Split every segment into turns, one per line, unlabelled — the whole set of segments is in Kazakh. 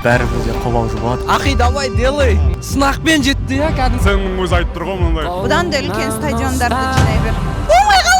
бәрімізге қобалжу болады.
Ахи, давай делай. Сынақпен жетті я кәдімгі.
Сен өзі айтып тұр ғой мынандай.
Бұдан да үлкен стадиондарды жинай бер. Болмай қалды.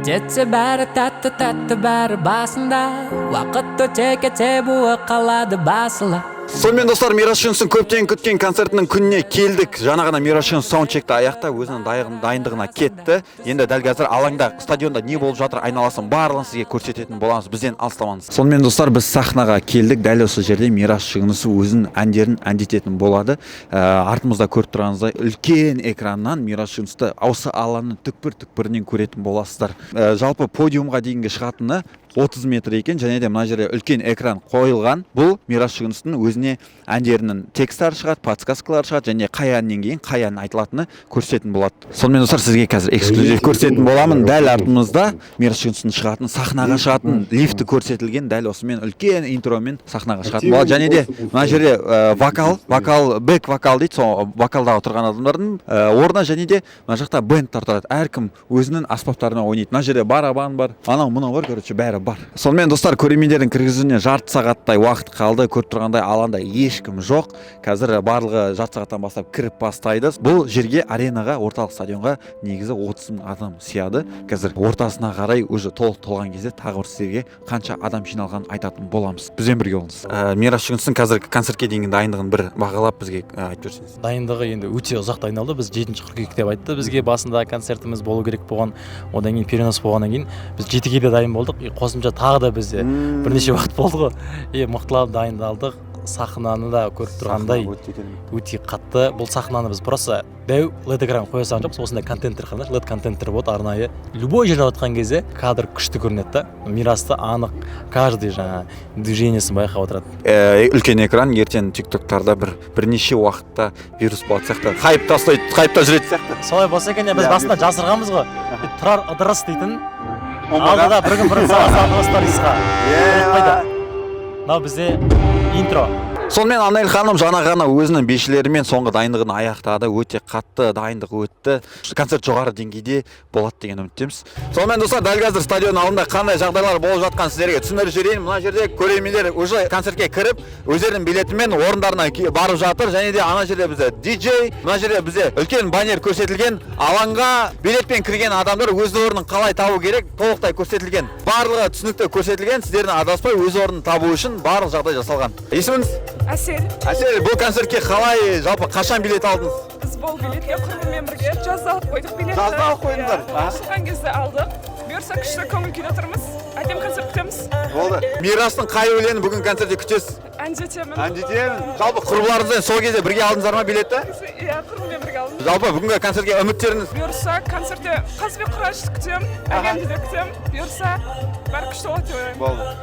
Әдетте бәрі тәтті бәрі басында, уақыт өте кете буы қалады басыла.
Сонымен достар, Мирас Жүністің көптен күткен концертінің күніне келдік. Жаңа ғана Мирас Жүніс саундчекті аяқта өзінің дайындығына кетті. Енді дәл қазір алаңда, стадионда не болып жатыр айналасын барлығын сізге көрсететін боламыз. Бізден алыстамаңыз. Сонымен достар, біз сахнаға келдік. Дәл осы жерде Мирас Жүніс өзінің әндерін әндететін болады. Артымызда көріп тұрғаныңыздай үлкен экраннан Мирас Жүністі осы алаңның түкпір-түкпірінен көретін боласыздар. Жалпы подиумға дейінгі шығатыны 30 метр екен, және де мына жерде үлкен экран қойылған. Бұл Мирас Жүністің өзіне әндерінің текстары шығады, подсказкалары шығады, және қай әннен кейін қай ән айтылатыны көрсететін болады. Сонымен достар, сізге қазір эксклюзив көрсететін боламын. Дәл артымызда Мирас Жүністің шығатын, сахнаға шығатын лифті көрсетілген. Дәл осымен үлкен интромен сахнаға шығатын болады. Және де мына жерде бэк вокал дейді, сол вокалда отырған адамдардың орнына, және де мына жақта бэндтар тұрады. Әркім өзінің аспаптарына ойнайды. Мына жерде барабан бар, анау мынау бар, короче, бәрі бар. Сонымен достар, көрермендердің кіргізуіне жарты сағаттай уақыт қалды. Көріп тұрғандай алаңда ешкім жоқ. Қазір барлығы жарты сағаттан бастап кіріп бастайды. Бұл жерге аренаға, орталық стадионға негізі 30 мың адам сияды. Қазір ортасына қарай уже толған кезде тағы бір сіздерге қанша адам жиналғанын айтатын боламыз. Бізбен бірге болыңыз. Мирас Жүністің қазір концертке дейінгі дайындығын бір бағалап бізге айтып берсеңіз.
Дайындығы енді өте ұзақ дайындалды. Біз 7 қыркүйекте деп айтты. Бізге басында концертіміз болу керек болған, одан кейін перенос болғаннан кейін біз 7-ге де дайын болдық. Қосымша тағы да бізде бірнеше уақыт болды ғой. Мықтылап дайындалдық. Сахнаны да көріп тұрғандай өте қатты. Бұл сахнаны біз просто дәу LED экран қоя салған жоқпыз. Осындай контенттер қана, LED контенттер болады арнайы. Любой жерде отқан кезде кадр күшті көрінеді да. Мирасты анық, каждый жаңа движениесін байқап отырады.
Үлкен экран ертең TikTok-тарда бірнеше уақытта вирус болады сияқты. Хайпта жүреді сияқты.
Солай болса екен, біз басында жасырғанбыз ғой. Тұрар ыдырыс дейтін. Алдыда бір күн салған сторисқа. Мынау бізде интро.
Сонымен Анель ханым жаңа ғана өзінің бишілерімен соңғы дайындығын аяқтады. Өте қатты дайындық өтті. Концерт жоғары деңгейде болады деген үміттеміз. Сонымен достар, дәл қазір стадион алдында қандай жағдайлар болып жатқан сіздерге түсіндіріп жіберейін. Мына жерде көрермендер уже концертке кіріп, өздерінің билетімен орындарына барып жатыр. Және де ана жерде бізде диджей, мына жерде бізде үлкен баннер көрсетілген. Алаңға билетпен кірген адамдар өз орнын қалай табу керек, толықтай көрсетілген. Барлығы түсінікті көрсетілген. Сіздердің адаспай өз орнын табу үшін барлық жағдай жасалған. Есіміңіз?
Әсел,
бұл концертке қалай, жалпы қашан билет алдыңыз?
біз бұл билетке құрбымен бірге жазда алып қойдық билетті.
Жазда алып қойдыңдар?
Шыққан кезде алдық. Бұйырса күшті көңіл күйде тұрмыз. Әдем концерт күтеміз.
Болды. Мирастың қай өлеңін бүгін концертте күтесіз?
Әндетемін.
Жалпы құрбыларыңызбен сол кезде бірге алдыңыздар ма билетті?
Иә, құрбымен бірге алдым.
Жалпы бүгінгі концертке үміттеріңіз?
Бұйырса концертте Қазбек Құрашты күтем, әгенді де күтем. Бұйырса бәрі күшті болады деп ойлаймын.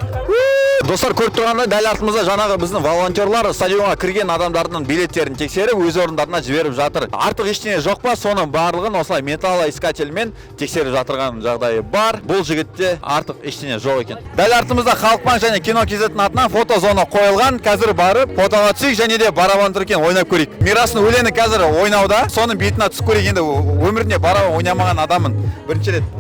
Достар, көріп тұрғанда дәл артымызда жаңағы біздің волонтерлар стадионға кірген адамдардың билеттерін тексеріп, өз орындарына жіберіп жатыр. Артық ештеңе жоқ па? Соның барлығын осылай металлоискательмен тексеріп жатырған жағдайы бар. Бұл жігітте артық ештеңе жоқ екен. Дәл артымызда Халықбанк және Кино.kz-дің атынан фотозона қойылған. Қазір барып фотоға түсейік, және де барабан түркен ойнап көрейік. Мирастың өлеңі қазір ойнауда. Соның бетіне түсіп көрейік. Енді өмірінде барабан ойнамаған адамын бірінші рет.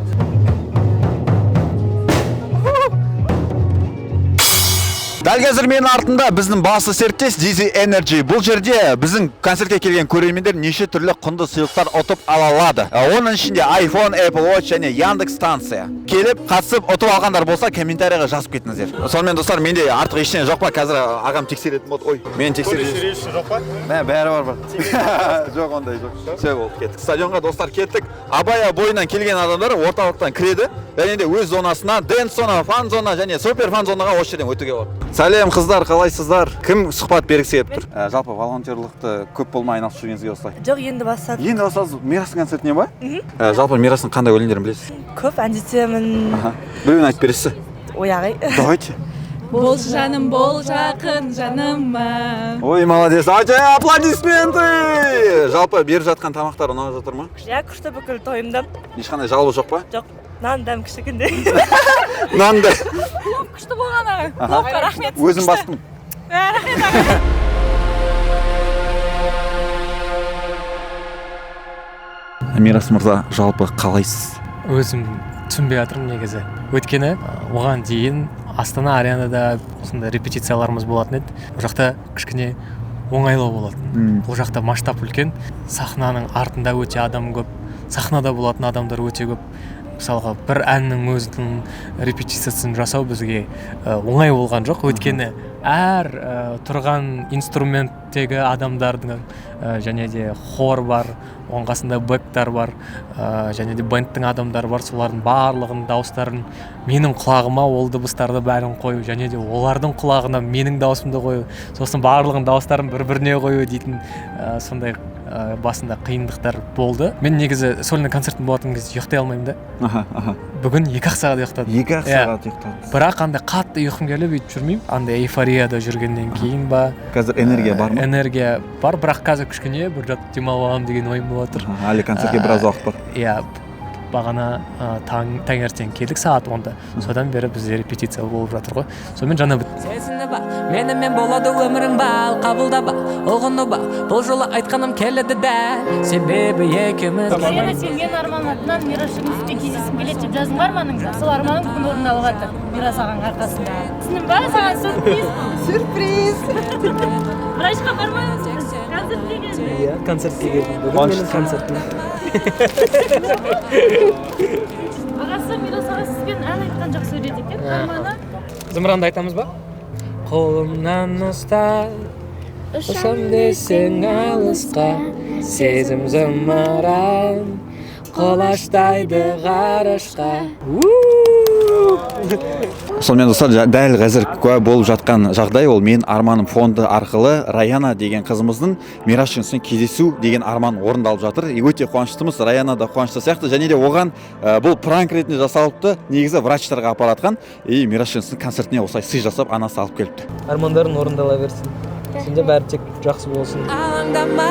Дәл қазір менің артында біздің басты серіктес Dizzy Energy. Бұл жерде біздің концертке келген көрермендер неше түрлі құнды сыйлықтар ұтып ала алады. Оның ішінде iPhone, Apple Watch және Яндекс станция. Келіп, қатысып ұтып алғандар болса, комментарийға жазып кетіңіздер. Сонымен достар, менде артық ештеңе жоқ па? Қазір ағам тексеретін болды. Ой, мен тексеретін.
Жоқ па?
Бәрі бар. Жоқ, ондай жоқ. Все болды, кеттік. Стадионға достар кеттік. Абай бойынан келген адамдар орталықтан кіреді. Және де өз зонасына, дэнс зона, фан зона және супер фан зонаға осы жерден өтуге болады. Сәлем қыздар, қалайсыздар? Кім сұхбат бергісі келіп тұр? Жалпы волонтерлықты көп болмай айналысып жүргеніңізге осылай?
Жоқ, енді бастадым.
Енді бастадыңыз Мирастың концертіне ба? Жалпы Мирастың қандай өлеңдерін білесіз?
Көп әндетемін.
Біреуін айтып бересіз?
Ойағай.
Давайте.
Бол жаным, бол жақын жаныма.
Ой, молодец. Аплодисменты! Жалпы беріп жатқан тамақтар ұнап жатыр ма?
Иә, күшті бүкіл тойымдан.
Ешқандай жалобы жоқ па?
Жоқ. Нан дәм кішігінде.
Нан да.
Күшті болған аға. Рахмет.
Өзім бастым.
Рахмет аға.
Мирас мырза, жалпы қалайсыз?
Өзім түсінбей жатырмын негізі. Өйткені оған дейін Астана аренада осындай репетицияларымыз болатын еді. Ол жақта кішкене оңайлау болатын. Ол жақта масштаб үлкен, сахнаның артында өте адам көп, сахнада болатын адамдар өте көп. Мысалға бір әннің өзінің репетициясын жасау бізге оңай болған жоқ. Өйткені әр тұрған инструменттегі адамдардың және де хор бар, оның қасында бэктар бар, және де бэндтің адамдары бар. Солардың барлығының дауыстарын менің құлағыма ол дыбыстарды бәрін қою, және де олардың құлағына менің дауысымды қою, сосын барлығының дауыстарын бір-біріне қою дейтін сондай басында қиындықтар болды. Мен негізі сольный концерттің болатын кезде ұйықтай алмаймын да. Бүгін 2 сағат ұйықтадым.
2 сағат ұйықтадым.
Бірақ андай қатты ұйқым келіп өйтіп жүрмеймін. Андай эйфорияда жүргеннен кейін ба.
Қазір энергия бар ма?
Энергия бар, бірақ қазір кішкене бір жатып демалып аламын деген ойым болып жатыр.
Әлі концертке біраз уақыт бар.
Иә, бағана таңертең келдік сағат 10-да. Содан бері бізде репетиция болып жатыр ғой. Сонымен жаңа
Сезіні ба, менімен болады өмірің бал, қабылда ба, ұғыны ба, бұл жолы айтқаным келеді дәл, себебі екеуміз.
Сені сенген арман атынан Мираштың үстіне кездескім келеді деп жаздың бар маңыңда. Сол арманың бүгін орындалып жатыр Мирас ағаның арқасында. Түсіндің ба, саған сюрприз. Врачқа бармаймыз, концертке келдім.
Иә, концертке келдім. Бүгін менің концертім.
Ағасы Мирас аға сізбен ән айтқан жақсы сөйледі екен. Арманы
зымыранды айтамыз ба? Қолымнан ұста, ұшам десең алысқа, сезім зымыран, қолаштайды ғарышқа.
Сонымен достар, дәл қазір куә болып жатқан жағдай ол мен арманым фонды арқылы Раяна деген қызымыздың Мирас Жүністен кездесу деген арман орындалып жатыр. Өте қуаныштымыз, Раяна да қуанышты сияқты, және де оған бұл пранк ретінде жасалыпты. Негізі врачтарға апаратқан, Мирас Жүністің концертіне осылай сый жасап анасы алып келіпті.
Армандарың орындала берсін. Сенде бәрі тек жақсы болсын.
Алаңдама,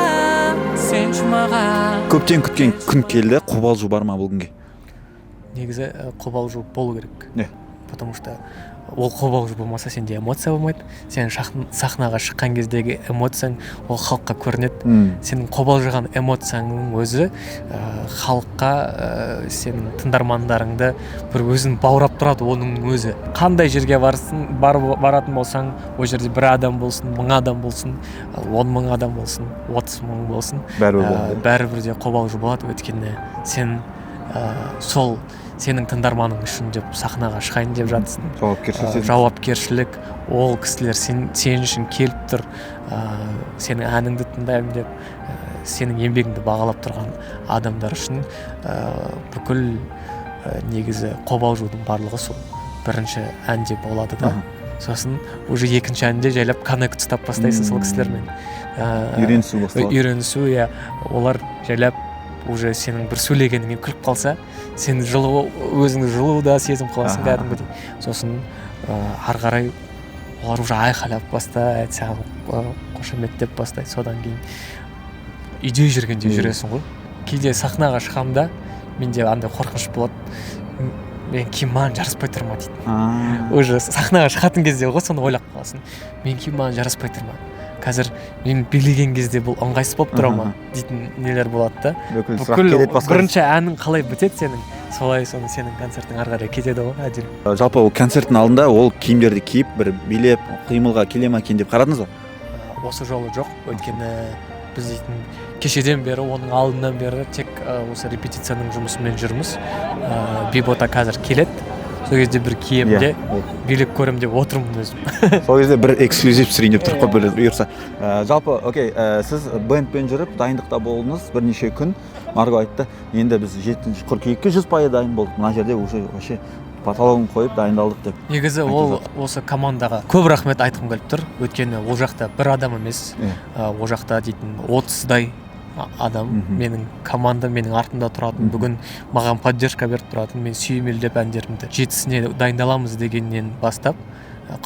сен жұмаға.
Көптен күткен күн келді, қобалжу бар ма бұл күнге?
Негізі қобалжу болу керек.
Не?
Потому что ол қобалжу болмаса сенде эмоция болмайды. Сен сахнаға шыққан кездегі эмоцияң ол халыққа көрінеді. Сенің қобалжыған эмоцияңның өзі халыққа сенің тыңдармандарыңды бір өзін баурап тұрады оның өзі. Қандай жерге баратын болсаң, ол жерде бір адам болсын, 1000 адам болсын, 10.000 адам болсын, 30.000 болсын, бәрібір де қобалжу болады. Өйткені сен сол сенің тыңдарманың үшін деп сахнаға шығайын деп жатсың. Жауапкершілік, ол кісілер сен үшін келіп тұр, сенің әніңді тыңдаймын деп, сенің еңбегіңді бағалап тұрған адамдар үшін бүкіл негізі қобалжудың барлығы сол бірінші әнде болады да. Сосын уже екінші әнде жайлап коннект ұстап бастайсың сол кісілермен. Үйренісу, иә, олар жайлап уже сенің бір сөйлегеніңе күліп қалса, сен өзіңді жылу да сезім қаласың кәдімгідей. Сосын ары қарай олар уже айқайлап бастайды, саған қошеметтеп бастайды. Содан кейін үйде жүргенде жүресің ғой. Кейде сахнаға шығамда менде андай қорқыныш болады. Мен кейін маған жараспай тұр ма дейді. Уже сахнаға шығатын кезде ғой, соны ойлап қаласың. Мен кейін маған жараспай тұр ма? Қазір мен билеген кезде бұл ыңғайсыз болып тұра ма дейтін нелер болады да. Бүкіл бірінші әнің қалай бітеді сенің, солай соны сенің концертің ары қарай кетеді ғой әділ.
Жалпы ол концерттің алдында ол киімдерді киіп бір билеп қимылға келе ма екен деп қарадыңыз ба?
Осы жолы жоқ, өйткені біз дейтін кешеден бері, оның алдынан бері тек осы репетицияның жұмысымен жүрміз. Бибота қазір келеді. Сол кезде бір киемде билеп көрем деп отырмын өзім.
Сол кезде бір эксклюзив түсірейін деп тұрып қойып бұйырса. Жалпы, окей, сіз бэндпен жүріп дайындықта болдыңыз бірнеше күн. Марго айтты, енді біз 7 қыркүйекке 100% дайын болдық. Мына жерде уже вообще патологын қойып дайындалдық деп.
Негізі ол осы командаға көп рахмет айтқым келіп тұр. Өйткені ол жақта бір адам емес, ол жақта дейтін 30-дай адам, менің команда менің артымда тұратын, бүгін маған поддержка беріп тұратын, мен сүйемелдеп әндерімді 7-сіне дайындаламыз дегеннен бастап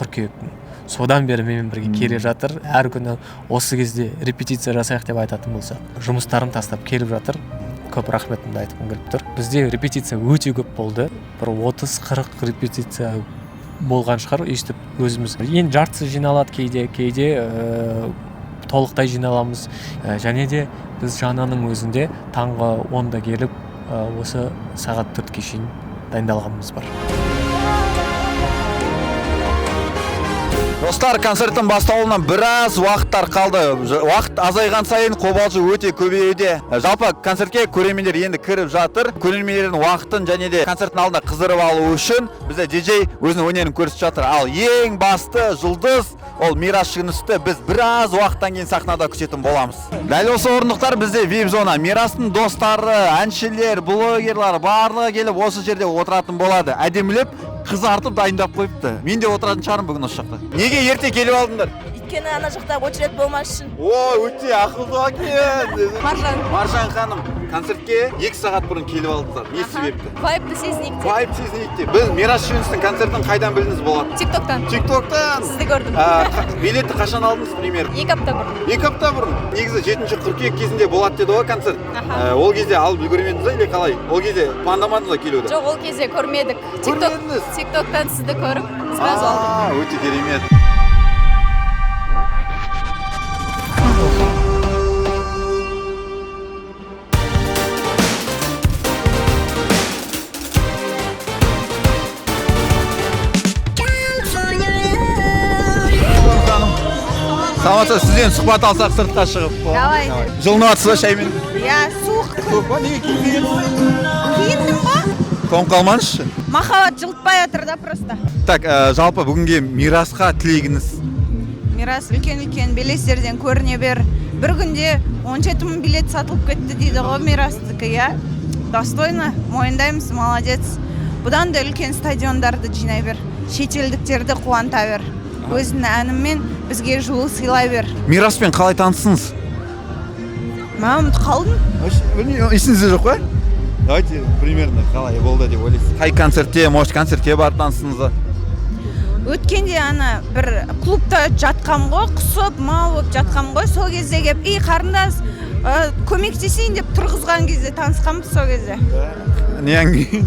қыркүйектің. Содан бері менімен бірге келе жатыр. Әр күні осы кезде репетиция жасайық деп айтатын болса, жұмыстарын тастап келіп жатыр. Көп рахметімді айтқым келіп тұр. Бізде репетиция өте көп болды. Бір 30-40 репетиция болған шығар, естіп өзіміз. Ең жартысы жиналады кейде толықтай жиналамыз. Және де біз Жананың өзінде таңғы 10-да келіп осы сағат 4-ке шейін дайындалғанымыз бар.
Достар, концерттің басталуынан біраз уақыттар қалды. Уақыт азайған сайын қобалжу өте көбеюде. Жалпы концертке көрермендер енді кіріп жатыр. Көрермендердің уақытын және де концерттің алдында қыздырып алу үшін бізде диджей өзінің өнерін көрсетіп жатыр. Ал ең басты жұлдыз ол Мирас Жүгіністі біз біраз уақыттан кейін сахнада күтетін боламыз. Дәл осы орындықтар бізде VIP зона. Мирастың достары, әншілер, блогерлар барлығы келіп осы жерде отыратын болады. Әдемілеп қызартып дайындап қойыпты. Мен де отыратын шығармын бүгін осы жақта. Неге ерте келіп алдыңдар?
Өйткені ана жақта очередь болмас үшін.
Өте ақылды екен. Маржан ханым, концертке 2 сағат бұрын келіп алдыңыздар. Не себепті?
Вайбты сезінейік деп.
Вайб сезінейік деп. Біз Мирас Жүгіністің концертін қайдан білдіңіз болады?
TikToktан. Сізді көрдім.
Билетті қашан алдыңыз пример?
2 апта бұрын.
2 апта бұрын. Негізі 7 қыркүйек кезінде болады деді ғой концерт. Ол кезде алып үлгермедіңіз или қалай? Ол кезде пландамадыңыз ба келуді?
Жоқ, ол кезде көрмедік. TikToktан сізді көріп, сразу алдым.
Өте керемет. Саламатсыз, сізден сұхбат алсақ сыртқа шығып.
Давай.
Жылынып жатсыз ба шаймен?
Иә, суық.
Суық па? Неге киінбегенсіз?
Киіндім ба?
Тоңып қалмаңызшы.
Махаббат жылытпай жатыр да просто.
Так, жалпы бүгінге Мирасқа тілегіңіз?
Мирас үлкен белестерден көріне бер. Бір күнде 17 000 билет сатылып кетті дейді ғой Мирастікі, иә? Достойны, мойындаймыз, молодец. Бұдан да үлкен стадиондарды жинай бер. Шетелдіктерді қуанта бер. Өзінің әніммен бізге жылу сыйлай бер.
Мираспен қалай танысыңыз?
Мен ұмытып қалдым.
Есіңізде жоқ па? Давайте примерно қалай болды деп ойлайсыз. Қай концертте, может концертке барып таныстыңыз?
Өткенде ана бір клубта жатқам ғой, құсып, мал болып жатқам ғой, сол кезде кеп, қарындас, көмектесейін деп тұрғызған кезде танысқанбыз сол кезде.
Не әңгіме?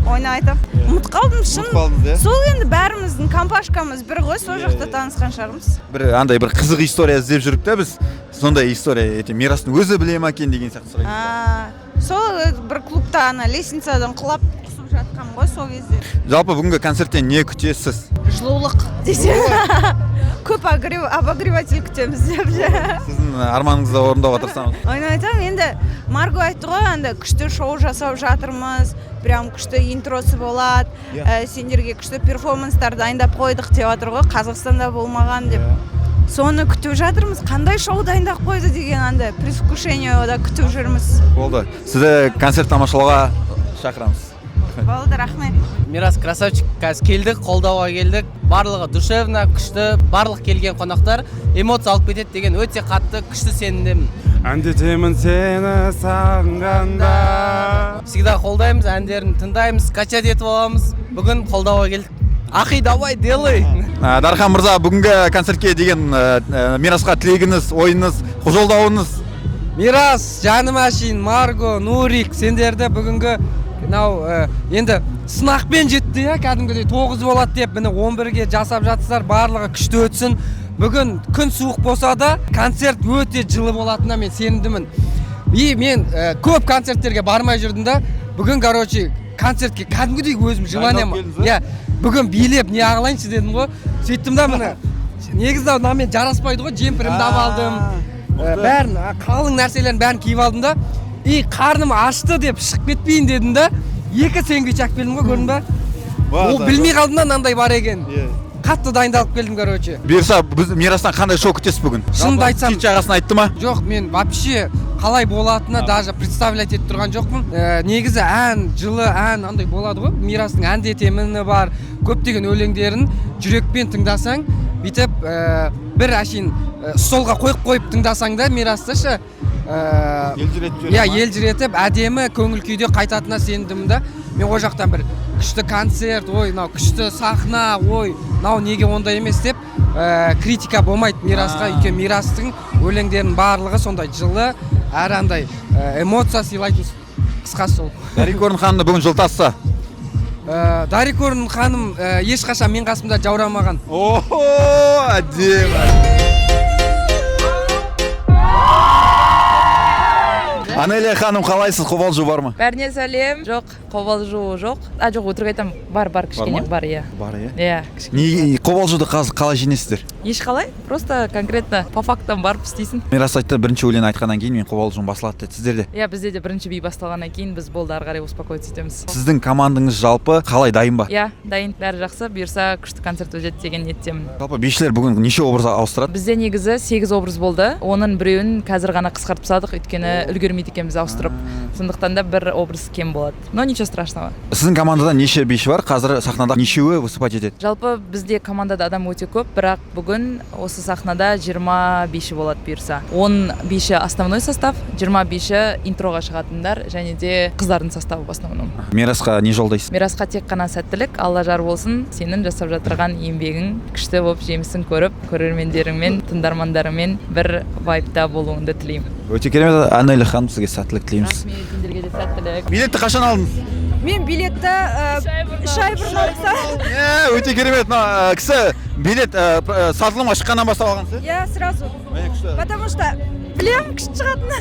Ойна айтып, ұмытып қалдым шын.
Ұмытып қалдыңыз,
Сол енді бәріміздің компашкамыз бір ғой, сол жақта танысқан шығармыз.
Андай бір қызық история іздеп жүріп та біз. Сондай история, Мирастың өзі біле ма екен деген сияқты сұраймыз.
Сол бір клубта ана лестницадан құлап құсып жатқам ғой сол кезде.
Жалпы бүгінгі концерттен не күтесіз?
Жылулық десе. Көп обогреватель күтеміз деп.
Сіздің арманыңызды орындауға тырысамыз.
Ойна айтам, енді Марго айтты ғой, анда күшті шоу жасап жатырмыз, прям күшті интросы болады, сендерге күшті перформанстар дайындап қойдық деп жатыр ғой, Қазақстанда болмаған деп. Соны күтіп жатырмыз, қандай шоу дайындап қойды деген анда предвкушение да күтіп жүрміз.
Болды. Сізді концерт тамашалауға шақырамыз.
Болды, рахмет.
Мирас красавчик, қазір келдік, қолдауға келдік. Барлығы душевно, күшті, барлық келген қонақтар эмоция алып кетеді деген өте қатты күшті сенімдемін.
Әндетемін сені сағынғанда.
Всегда қолдаймыз, әндерін тыңдаймыз, качать етіп аламыз. Бүгін қолдауға келдік. Ахи, давай, делай!
Дархан мырза, бүгінгі концертке деген Мирасқа тілегіңіз, ойыңыз, жолдауыңыз?
Мирас, жаным әшейін, Марго, Нурик, сендерді бүгінгі енді сынақпен жетті, кәдімгідей 9 болады деп, міне 11-ге жасап жатсыздар, барлығы күшті өтсін. Бүгін күн суық болса да, концерт өте жылы болатынына мен сенімдімін. Мен көп концерттерге бармай жүрдім да, бүгін, концертке кәдімгідей өзім жыланемін. Бүгін билеп не ағылайыншы дедім ғой, сөйттім да міне. Негізді мен жараспайды ғой, жемпірімді алдым. Бәрін, қалың нәрселерін бәрін киіп алдым да, қарным ашты деп шығып кетпейін дедім да, 2 сэндвич әкіп келдім ғой, көрдің ба? Ол білмей қалдым да мынандай бар екен. Қатты дайындалып келдім,
Бұйырса, біз Мирастан қандай шоу күтесіз бүгін?
Шынымды айтсам,
кит жағасын айтты ма?
Жоқ, мен вообще қалай болатыны даже представлять етіп тұрған жоқпын. Негізі ән, жылы ән андай болады ғой. Мирастың әндетеміні бар, көптеген өлеңдерін жүрекпен тыңдасаң, бүйтіп бір әшейін столға қойып тыңдасаң да Мирастышы елжіретіп, әдемі көңіл күйде қайтатынына сендім да. Мен о жақтан бір күшті концерт, күшті сахна, неге ондай емес деп критика болмайды Мирасқа. Өйткені Мирастың өлеңдерінің барлығы сондай жылы, әрі андай эмоция сыйлайтын, қысқасы сол.
Дарикорн ханымды бүгін жылтасса?
Дарикорн ханым ешқашан мен қасымда жаурамаған.
Әдемі. Анелия ханым, қалайсыз? Қобалжу бар ма?
Бәріне сәлем. Жоқ, қобалжу жоқ. Жоқ, өтірік айтам. Бар, кішкене бар, иә.
Бар, иә?
Иә.
Не қобалжуды қазір қалай жеңесіздер?
Ешқалай, просто конкретно по фактам барып істейсің.
Мирас айтты, бірінші өлең айтқаннан кейін мен қобалжуым басылады деді. Сіздерде?
Иә, бізде де бірінші би басталғаннан кейін біз болды ары қарай успокоиться етеміз.
Сіздің командаңыз жалпы қалай, дайын ба?
Иә, дайын, бәрі жақсы. Бұйырса күшті концерт өтеді деген ниеттемін.
Жалпы бишілер бүгін неше образ ауыстырады?
Бізде негізі 8 образ болды. Оның біреуін қазір ғана қысқартып тастадық, өйткені үлгермейді екенбіз ауыстырып. Сондықтан да бір образ кем болады. Но ничего страшного.
Сіздің командада неше биші бар? Қазір сахнада нешеуі выступать етеді?
Жалпы бізде командада адам өте көп, бірақ бүгін осы сахнада 20 биші болады бұйырса. 10 биші основной состав, 20 биші интроға шығатындар, және де қыздардың составы в основном.
Мирасқа не жолдайсыз?
Мирасқа тек қана сәттілік, Алла жар болсын. Сенің жасап жатырған еңбегің күшті болып жемісін көріп, көрермендеріңмен, тыңдармандарыңмен бір вайбта болуыңды тілеймін.
Өте керемет. Анелия ханым, сізге сәттілік тілейміз.
Рахмет, сендерге де сәттілік.
Билетті қашан алдыңыз?
Мен билетті 3 ай бұрын алдым.
Өте керемет. Кісі билет сатылымға шыққаннан бастап алғансыз?
Я сразу. Потому что білем күшті шығатыны.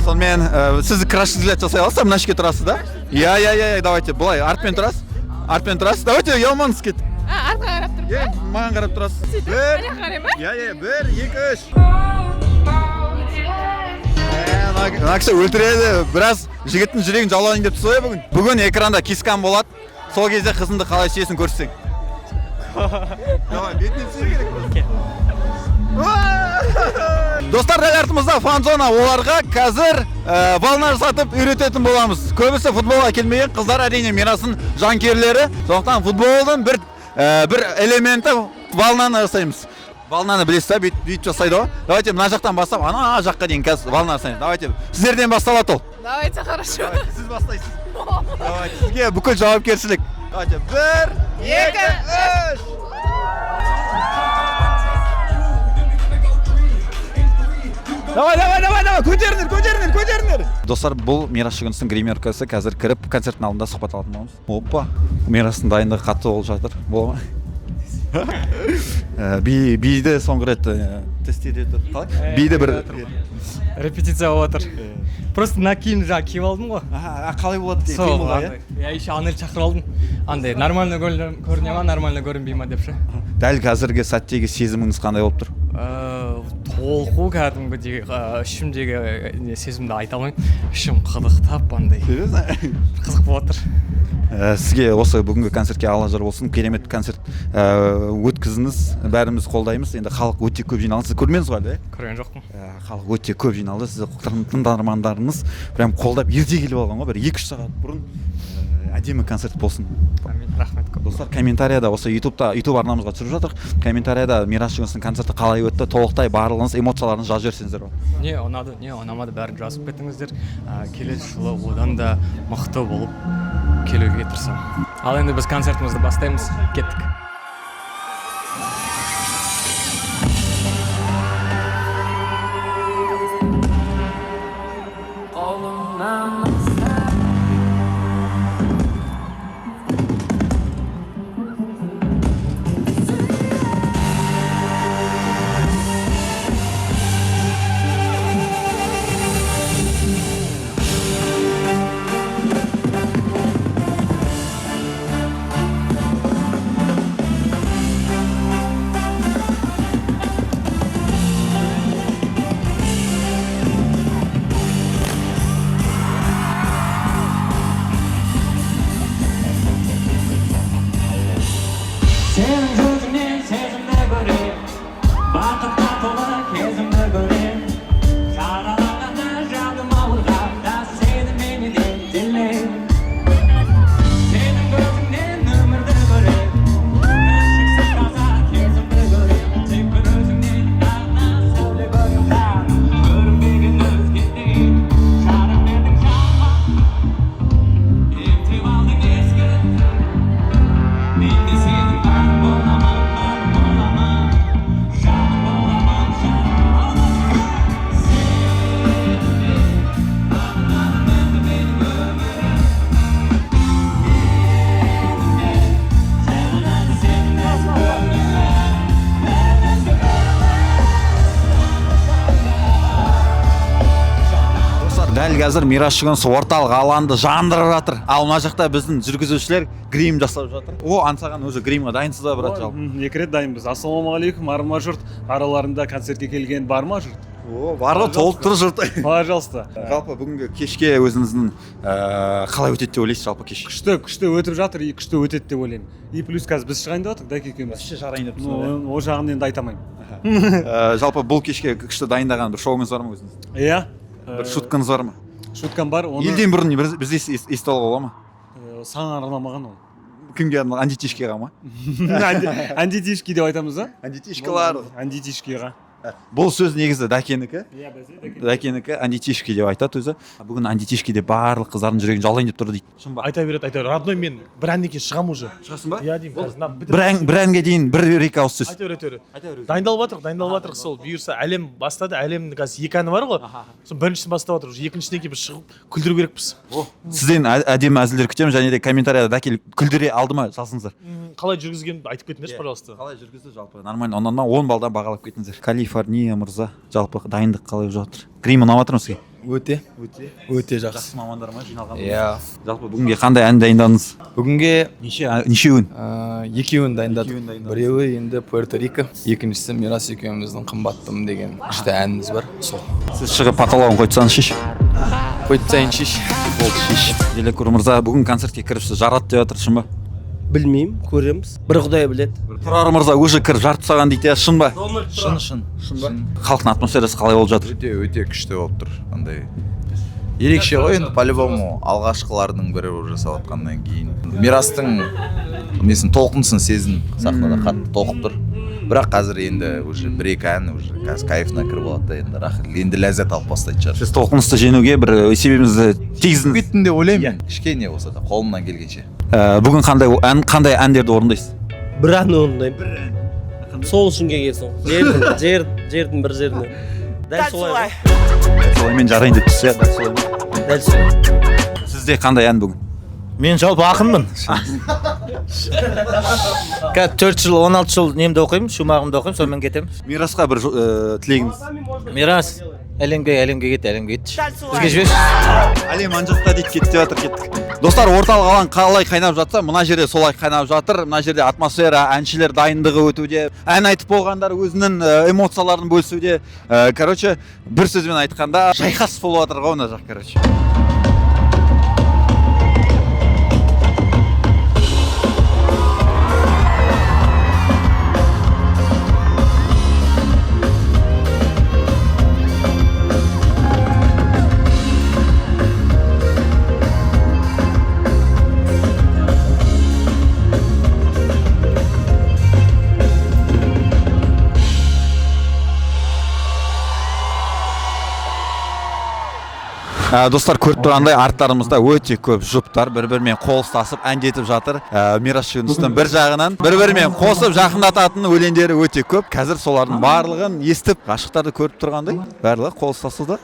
Сонымен сіз краш взгляд жасай аласыз, мына жерге тұрасыз да? Иә, давайте, былай артпен тұрасыз. Давайте, ұялмаңыз кет.
Артқа қарап тұр.
Маған қарап тұрасыз.
Ана қарай ма?
Иә, 1, 2, 3. Мына кісі өлтіреді, біраз жігіттің жүрегін жаулайын деп тұрсыз ғой бүгін. Бүгін экранда кискан болады, сол кезде қызыңды қалай сүйесін көрсең. Бетінен сүйе керек. Достар, дәл артымызда фан-зона, оларға қазір балнар сатып үйрететін боламыз. Көбісі футболға келмеген қыздар әрине Мирасын жанкерлері. Сондықтан футболдың бір элементі балнаны жасаймыз. Балнаны білесіз ба, бүйтіп жасайды ғой. Давайте мына жақтан бастап, ана жаққа дейін қазір балнаны жасаймыз. Давайте сіздерден басталады ол.
Давайте, хорошо.
Сіз бастайсыз. Давайте, сізге бүкіл жауапкершілік. Давайте, 1, 2, 3. Давай, көтеріңдер. Достар, бұл Мирас Жүгіністің гримеркасы. Қазір кіріп концерттің алдында сұхбат алатын боламыз. Опа, Мирастың дайындығы қатты болып жатыр. Бола ма? Биді соңғы рет тестеді тұр. Биді бір
Репетиция болып жатыр. Просто мына киімді жаңа киіп алдым ғой.
Қалай болады деген қиын болды, иә?
Я еще Анель шақырып алдым. Андай нормально көріне ма, нормально көрінбей ма деп ше.
Дәл қазіргі сәттегі сезіміңіз қандай болып тұр?
Толқу кәдімгідей ішімдегі сезімді айта алмаймын. Ішім қыдықтап андай. Қызық болып жатыр.
Сізге осы бүгінгі концертке Алла жар болсын, керемет концерт өткізіңіз, бәріміз қолдаймыз. Енді халық өте көп жиналды. Сіз көрмедіңіз ғой әлде?
Көрген жоқпын.
Халық өте көп жиналды. Сізді тыңдармандарыңыз прям қолдап ерте келіп алған ғой. Бір 2-3 сағат бұрын әдемі концерт болсын.
Рахмет көп.
Достар, комментарияда осы YouTube арнамызға түсіріп жатыр. Комментарияда Мирас Жүгіністің концерті қалай өтті, толықтай барлығыңыз эмоцияларыңызды жазып жіберсеңіздер болады.
Не ұнады, не ұнамады, бәрін жазып кетіңіздер. Келесі жылы одан да мықты болып келуге тырысамын. Ал енді біз концертімізді бастаймыз. Кеттік.
Senin gözünden sezimde göreyim, bakıpta tola kezimde göreyim. Yaralananda canım ağırlar da seni beni de dinleyin. Senin gözünden ömürde göreyim, ışıksız kaza kezimde göreyim. Tek bir özümden bana söyle göreyim ben, görünmegen özgedeyim. Şarım verdim şarma, imtim aldın eski. Ben de senin var olamam.
дәл қазір мирас шүгінсі орталық алаңды жандырып жатыр. Ал мына жақта біздің жүргізушілер грим жасап жатыр. О, ансаған өзі гримға дайынсыз ба, брат жалпы?
2 рет дайынбыз. Ассалаумағалейкум, арма жұрт. Араларында концертке келген бар ма жұрт?
О, бар ғой, толып тұр жұрт.
Пожалуйста.
Жалпы бүгінгі кешке өзіңіздің қалай өтеді деп ойлайсыз жалпы кеш?
Күшті өтіп жатыр, күшті өтеді деп ойлаймын. И плюс қазір біз шығайын деп жатырмық, дәке екеуміз.
Күшті жарайын деп тұрсыз.
О жағын енді айта алмаймын.
Жалпы бұл кешке күшті дайындаған бір шоуыңыз бар ма өзіңіз?
Иә.
Бір шуткаңыз бар ма?
Шуткам бар.
Елден бұрын біз естіп алуға бола ма?
Саған арнамаған ол.
Кімге арналған? Антитишкаға ма?
Антитишки деп айтамыз, а?
Антитишкалар.
Антитишкиға.
Бұл сөз негізі дәкенікі.
Иә, бәсе
Дәкенікі антитишки деп айтады өзі. Бүгін антитишки деп барлық қыздардың жүрегін жалайын деп тұр дейді. Шын ба?
Айта береді. Родной, мен бір әннен кейін шығамын уже.
Шығасың ба?
Иә деймін қазір.
Бір әнге дейін бір-екі ауыз сөз.
Айта береді. Дайындалып жатырық сол. Бұйырса әлем бастады. Әлемнің қазір 2 әні бар ғой. Сол біріншісін бастап жатыр. Екіншісінен кейін біз шығып күлдіру керекпіз.
Сізден әдемі әзілдер күтемін, және де комментарияда дәкел күлдіре алды ма салсыңыздар.
Қалай жүргізгенімді айтып кетіңдерші, пожалуйста.
Қалай жүргізді жалпы? Нормально. Оннан 10 балдан бағалап кетіңіздер. Калифорния мырза, жалпы дайындық қалай жатыр? Грим ұнап жатыр ма сізге?
Өте жақсы.
Жақсы мамандар ма жиналған?
Иә.
Жалпы бүгінге қандай ән дайындадыңыз?
Бүгінге
нешеуін?
2-еуін дайындадық. Біреуі енді Пуэрто-Рико, екіншісі Мирас екеуміздің қымбаттым деген күшті әніміз бар. Сол.
Сіз шығып паталауын қойтсаңыз шеш.
Қойтсайын шеш.
Болды шеш. Делекур мырза бүгін концертке кіріпсіз, жарады деп жатыр, шын ба?
Білмеймін, көреміз. Бір Құдай біледі.
Тұрар мырза уже кіріп жарты тастаған дейді, шын ба?
Шын.
Халықтың атмосферасы қалай болып жатыр?
Өте күшті болып тұр. Андай ерекше ғой енді, по-любому алғашқылардың бірі жасап жатқаннан кейін. Мирастың несін толқынсын сезін сахнада қатты толқып тұр. Бірақ қазір енді уже 1-2 ән уже қазір кайфына кіріп алады да енді рахат. Енді ләззат алып бастайтын шығар.
Сіз толқынысты жеңуге бір себебіңізді тигіздіңіз.
Кеттім деп ойлаймын. Кішкене болса да қолымнан келгенше.
Бүгін қандай әндерді орындайсыз?
Бір ән орындаймын. Сол үшін келгенсің. Жердің бір жеріне. Дәл солай.
Солаймен жарайын деп тұрсыз, дәл солай.
Дәл солай.
Сізде қандай ән бүгін?
Мен жалпы ақынмын. Қазір 4 жыл, 16 жыл немді оқимын, шумағымды оқимын, сонымен кетемін.
Мирасқа бір тілегіңіз?
Мирас, әлемге кет, бізге жіберші.
Әлем анжақта дейді, кетті жатыр, кеттік. Достар, орталық алаң қалай қайнап жатса, мына жерде солай қайнап жатыр. Мына жерде атмосфера, әншілер дайындығы өтуде, ән айтып болғандар өзінің эмоцияларын бөлісуде. Короче, бір сөзбен айтқанда, шайқас болып жатыр ғой мына жақ, короче. Достар, көріп тұрғандай арттарымызда өте көп жұптар бір-бірімен қол ұстасып әндетіп жатыр. Мирас Шүгіністің бір жағынан бір-бірімен қосып жақындататын өлеңдері өте көп. Қазір солардың барлығын естіп, ғашықтарды көріп тұрғандай барлығы қол ұстасуда.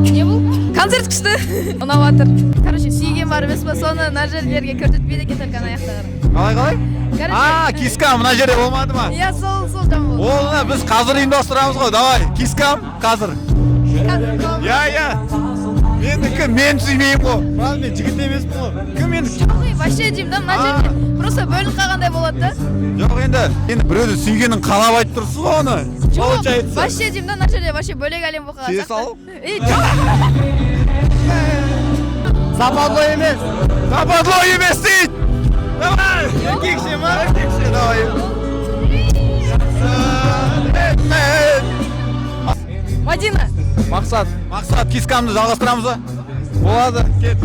Не бұл? Концерт күшті. Ұнап жатыр. Короче, сүйген бар емес па, соны мына жерлерге көрсетпейді екен, только ана аяқтағыр.
Қалай? Кискам мына жерде болмады ма?
Иә, сол жам болды.
Олына біз қазір ұйымдастырамыз ғой, давай. Кискам қазір. Я. Мен сүймеймін ғой. Мен жігіт емеспін ғой. Кім енді?
Вообще деймін да, мына жерде просто бөлініп қалғандай болады да.
Жоқ енді біреуді сүйгенін қалап айтып тұрсыз ғой оны.
Жоқ, вообще деймін да, мына жерде вообще бөлек әлем болып қалған.
Сүйе салу?
Западло емес.
Западло емес дейді. Давай. Еркекше ма? Еркекше, давай.
Мадина.
Мақсат, кискамды жалғастырамыз ба? Болады, кет.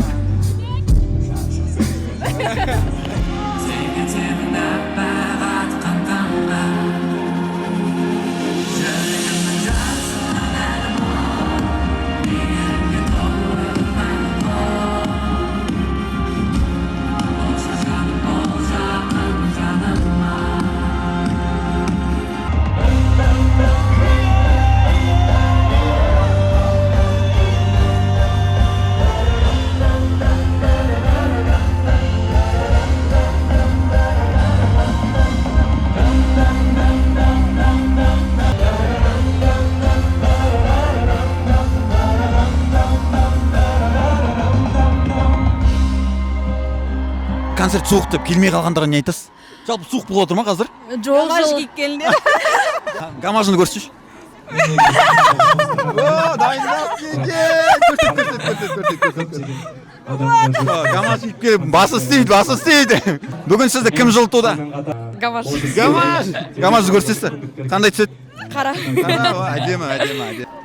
концерт суық деп келмей қалғандығын не айтасыз? Жалпы суық болып отыр ма қазір?
Жоқ, киіп келдіңдер.
Гамажыны көрсетші. Дайындап Гамаш киіп келіп басы істейді. Бүгін сізді кім жылытуда?
Гамаш.
Гамажды көрсетсі. Қандай түседі?
Қара.
Әдемі.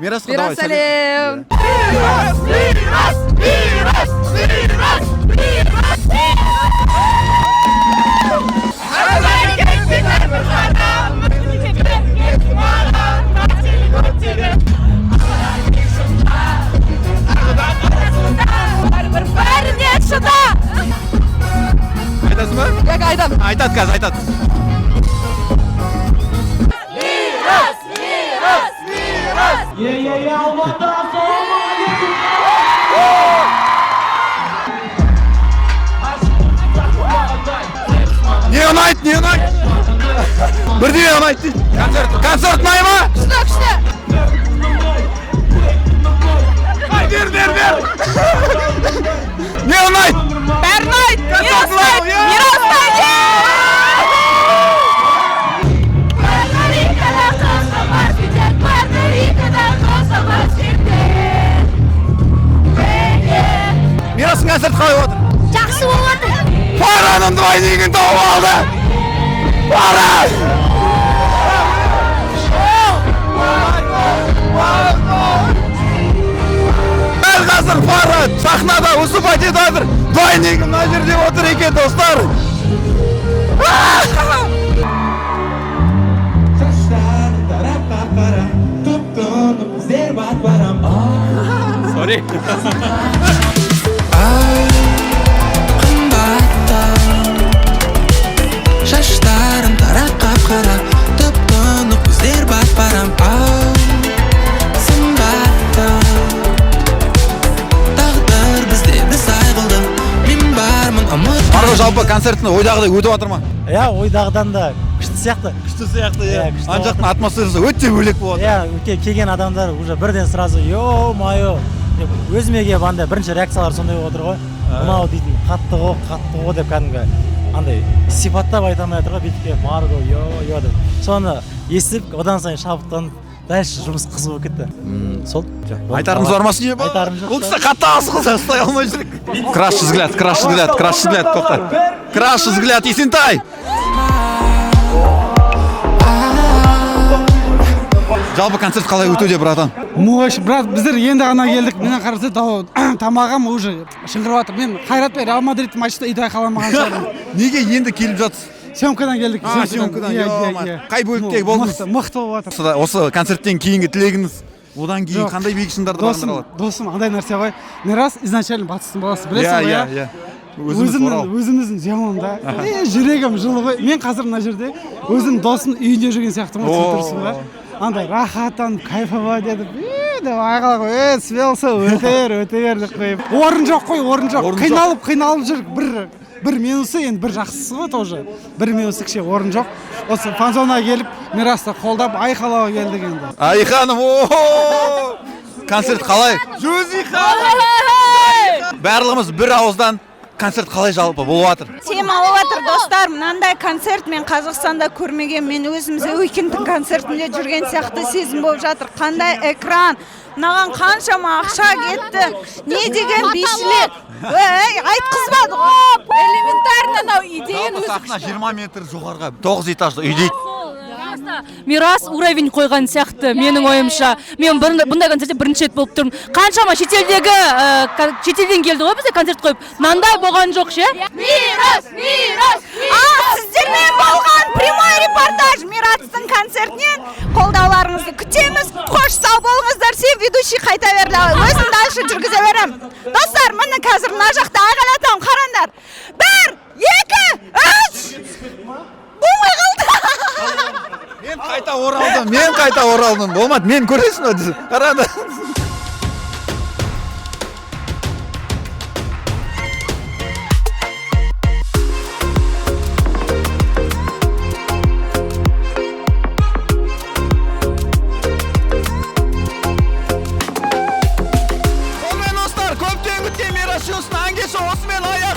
Мирасқа давай.
Сәлем. Бәріне шыда!
Айтасың ба?
Як айтам.
Айтады қазір, айтады. Не ұнайды? Бірдей ұнайды дейді. Концерт ұнай ма?
Күшті.
Бер. Не ұнайды?
Бәрін айт. Мирас айт.
Мирастың концерті қалай болады?
Жақсы болады.
Параның двойнигін тауып алды. Пара! Дәл қазір пара сахнада выступать етіп жатыр. Двойнигі мына жерде отыр екен, достар. Sorry.
Шаштарым тарақап қара, тұп-тұнық көздер бат-барам. Сымбатты тағдыр бізде біз айғылды. Мен бармын ұмыт.
Марго, жалпы концертіні ойдағыдай өтіп жатыр ма?
Иә, ойдағыдан да күшті сияқты.
Ан жақтың атмосферасы өте бөлек болады.
Иә, келген адамдар уже бірден сразу ё-майо деп өзіме келіп андай бірінші реакциялар сондай болып отыр ғой. Мынау дейтін қатты ғой деп кәдімгі андай сипаттап айта алмай жатыр ғой, бүйтіп келіп Марго ё деп. Соны естіп, одан сайын шабыттанып, дальше жұмыс қызу болып кетті. Сол.
Айтарыңыз бар ма сізге?
Айтарым жоқ.
Бұл кісі қатты асықса ұстай алмай жүрек. Краш взгляд, тоқта. Краш взгляд, Есентай. Жалпы концерт қалай өтуде, братан?
Брат, біздер енді ғана келдік. Менен қараса тамағым уже шыңғырып жатыр. Мен Қайрат пен Реал Мадрид матчта итай қаламаған шығармын.
Неге енді келіп жатсыз?
Съемкадан келдік.
Съемкадан. Қай бөліктегі болдыңыз?
Мықты болып жатыр.
Осы концерттен кейінгі тілегіңіз? Одан кейін қандай биік шыңдарды бағындыра алады?
Досым, андай нәрсе ғой. Мирас изначально батыстың баласы, білесің ғой, иә? Өзіміздің зиямында. Жүрегім жылы ғой. Мен қазір мына жерде өзім досым үйінде жүрген сияқтымын, тұрсың ба? Андай рахаттанып, кайфовать етіп, деп айғалақ, свелса, өтер деп қойып. Орын жоқ қой, қиналып жүр. Бір минусы, енді бір жақсысы ғой тоже. Бір минусы кіші орын жоқ. Осы фан-зонаға келіп, Мирасты қолдап, айқалауға келдік енді.
Айханым, концерт қалай? Барлығымыз бір ауыздан концерт қалай жалпы болып жатыр?
Тема болып жатыр, достар. Мынандай концерт мен Қазақстанда көрмеген. Мен өзімізде Уикендтің концертінде жүрген сияқты сезім болып жатыр. Қандай экран, мынаған қаншама ақша кетті. Не деген бишілер. Айтқызбады ғой.
Элементарно анау идеяны өзі.
Сахна 20 метр жоғарға, 9 этажды үй дейді.
Мирас уровень қойған сияқты менің ойымша. Мен бұндай концертте бірінші рет болып тұрмын. Қаншама шетелден келді ғой бізде концерт қойып. Мынандай болған жоқ ше?
Мирас! Сіздермен болған прямой репортаж Мирастың концертінен қолдауларыңызды күтеміз. Қош, сау болыңыздар. Сен ведущий қайта берді. Өзім дальше жүргізе берем. Достар, міне қазір мына жақта айғайлатам, қараңдар. 1, 2, 3. Болмай қалды.
Мен қайта оралдым. Болмады, мен көресің өтісі. Қарады. Қолмен достар, көптен күткен Мирас шоусын аңгеші осымен аяқ.